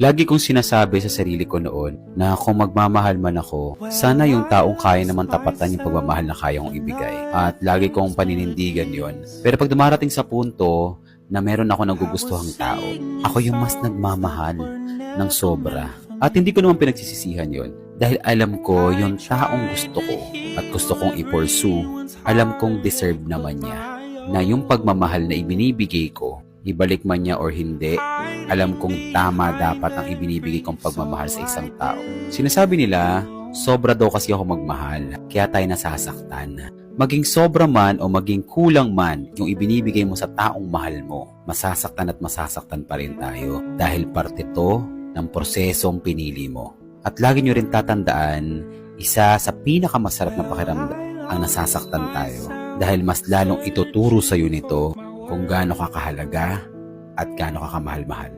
Lagi kong sinasabi sa sarili ko noon na kung magmamahal man ako, sana yung taong kaya naman tapatan yung pagmamahal na kaya kong ibigay. At lagi kong paninindigan yon. Pero pag dumarating sa punto na meron ako nagugustuhang tao, ako yung mas nagmamahal ng sobra. At hindi ko naman pinagsisisihan yon dahil alam ko yung taong gusto ko at gusto kong i-pursue, alam kong deserve naman niya na yung pagmamahal na ibinibigay ko, ibalik man niya or hindi, alam kong tama dapat ang ibinibigay kong pagmamahal sa isang tao. Sinasabi nila, sobra daw kasi ako magmahal, kaya tayo nasasaktan. Maging sobra man o maging kulang man yung ibinibigay mo sa taong mahal mo, masasaktan at masasaktan pa rin tayo dahil parte to ng prosesong pinili mo. At lagi nyo rin tatandaan, isa sa pinakamasarap na pakiramdam ang nasasaktan tayo dahil mas lalong ituturo sa'yo nito kung gaano ka kahalaga at gaano ka kamahal-mahal.